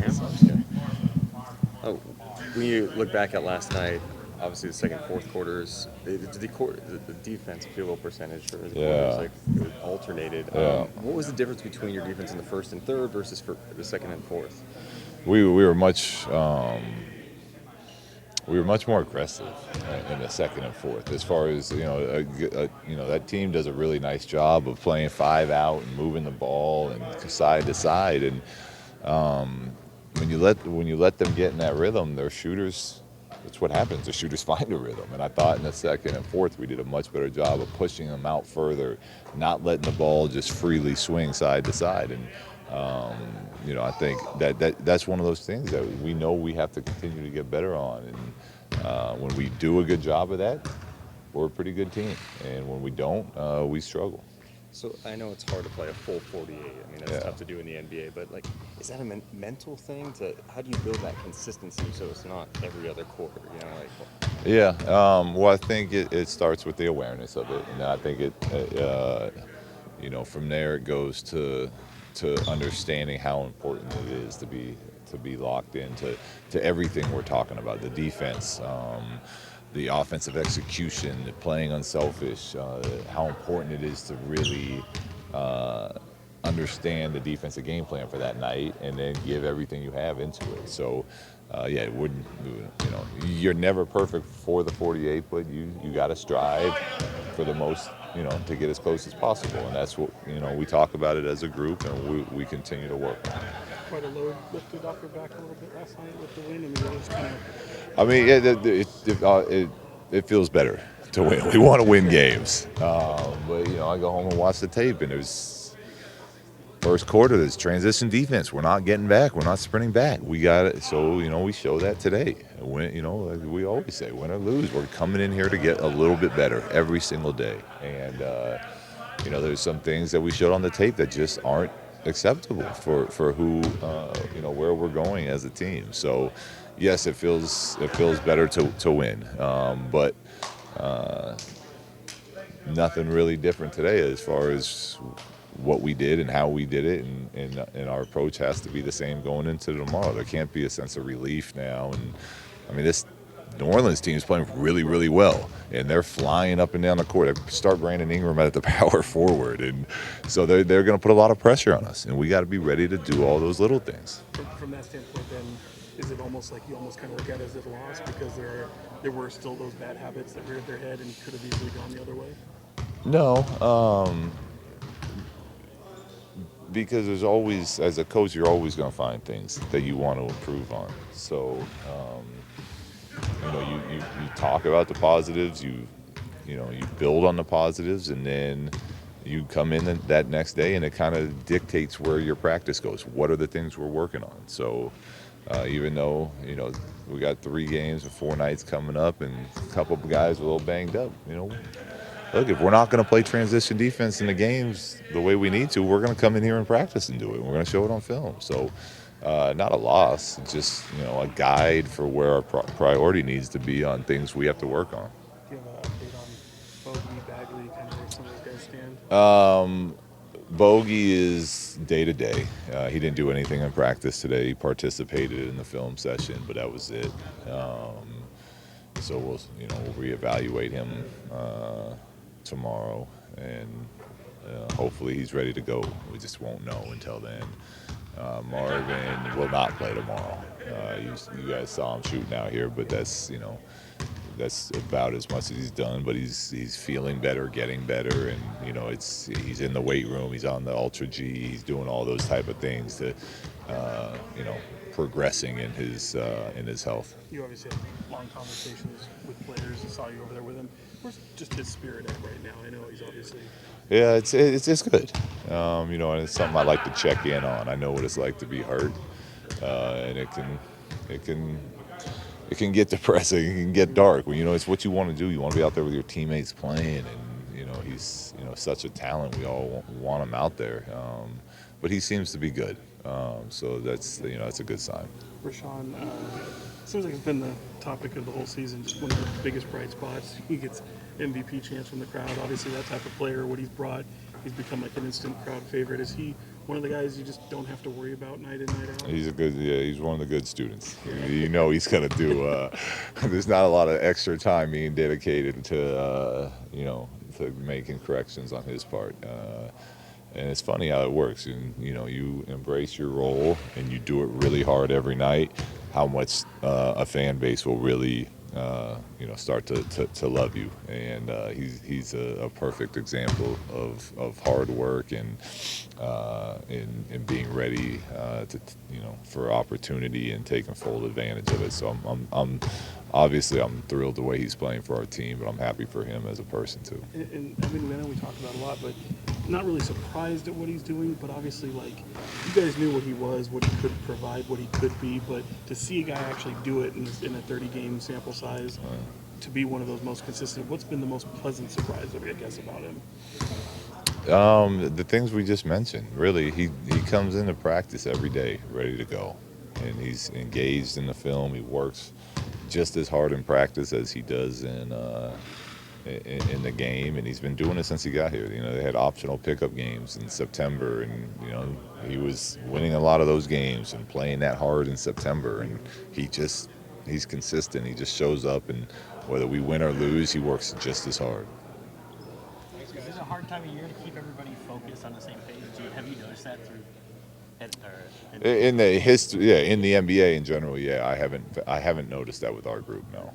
Okay. Oh, when you look back at last night, obviously the second, fourth quarters, the defense field goal percentage for the quarters Yeah, like it alternated. yeah. What was the difference between your defense in the first and third versus for the second and fourth? We were much we were much more aggressive in the second and fourth. As far as that team does a really nice job of playing five out and moving the ball and side to side. And when you let them get in that rhythm, their shooters. That's what happens. The shooters find a rhythm, and I thought in the second and fourth we did a much better job of pushing them out further, not letting the ball just freely swing side to side. And I think that's one of those things that we know we have to continue to get better on. And when we do a good job of that, we're a pretty good team. And when we don't, we struggle. So I know it's hard to play a full 48. I mean, that's Yeah. tough to do in the NBA. But like, is that a mental thing? How do you build that consistency so it's not every other quarter? Yeah. Well, I think it starts with the awareness of it, and I think from there it goes to understanding how important it is to be locked into to everything we're talking about. The defense, the offensive execution, the playing unselfish, how important it is to really understand the defensive game plan for that night and then give everything you have into it. So, it wouldn't, you're never perfect for the 48, but you got to strive for the most, to get as close as possible. And that's what, we talk about it as a group, and we continue to work on it. Quite a load lifted off your back a little bit last night with the win. I mean, it was kind of. I mean, it feels better to win. We want to win games. But, I go home and watch the tape, and there's first quarter, there's transition defense. We're not getting back. We're not sprinting back. We got it. So, we show that today. When, like we always say, win or lose, we're coming in here to get a little bit better every single day. And, there's some things that we showed on the tape that just aren't acceptable for who, where we're going as a team. So, yes, it feels better to win. But nothing really different today as far as what we did and how we did it, and our approach has to be the same going into tomorrow. There can't be a sense of relief now. And I mean, this New Orleans team is playing really, really well, and they're flying up and down the court. They start Brandon Ingram at the power forward, and so they're going to put a lot of pressure on us, and we got to be ready to do all those little things. From that standpoint, then, is it almost like you almost kind of look at it as a loss because there were still those bad habits that reared their head and could have easily gone the other way? No, because there's always, as a coach, you're always going to find things that you want to improve on. So, you talk about the positives, you build on the positives, and then you come in that next day, and it kind of dictates where your practice goes. What are the things we're working on? So, even though we got 3 games and 4 nights coming up, and a couple of guys are a little banged up, look, if we're not going to play transition defense in the games the way we need to, we're going to come in here and practice and do it. We're going to show it on film. So, not a loss, just a guide for where our priority needs to be on things we have to work on. Do you have an update on Bogdan, Bagley, kind of where some of those guys stand? Bogey is day to day. He didn't do anything in practice today. He participated in the film session, but that was it. So we'll reevaluate him tomorrow, and hopefully he's ready to go. We just won't know until then. Marvin will not play tomorrow. You guys saw him shooting out here, but that's about as much as he's done. But he's feeling better, getting better, and he's in the weight room. He's on the Ultra G. He's doing all those type of things to progressing in his health. You obviously had long conversations with players. I saw you over there with him. Where's just his spirit at right now? I know he's obviously. Yeah, it's good. And it's something I like to check in on. I know what it's like to be hurt, and it can get depressing. It can get dark. It's what you want to do. You want to be out there with your teammates playing, and he's such a talent. We all want him out there, but he seems to be good. So that's a good sign. Richaun, seems like it's been the topic of the whole season, just one of the biggest bright spots. He gets MVP chance from the crowd. Obviously, that type of player, what he's brought, he's become like an instant crowd favorite. Is he one of the guys you just don't have to worry about night in, night out? He's one of the good students. You know he's gonna do. There's not a lot of extra time being dedicated to to making corrections on his part. And it's funny how it works. And you embrace your role and you do it really hard every night. How much a fan base will really start to love you. And he's a perfect example of hard work and in being ready for opportunity and taking full advantage of it. So I'm obviously I'm thrilled the way he's playing for our team, but I'm happy for him as a person too. And I mean, I know we talked about it a lot, but not really surprised at what he's doing. But obviously, like, you guys knew what he was, what he could provide, what he could be. But to see a guy actually do it in a 30-game sample size, to be one of those most consistent, what's been the most pleasant surprise, I guess, about him? The things we just mentioned. Really, he comes into practice every day ready to go, and he's engaged in the film. He works just as hard in practice as he does in the game, and he's been doing it since he got here. They had optional pickup games in September, and he was winning a lot of those games and playing that hard in September. And he's consistent. He just shows up, and whether we win or lose, he works just as hard. Is it a hard time of year to keep everybody focused on the same page? Have you noticed that through In the history, in the NBA in general, I haven't noticed that with our group, no.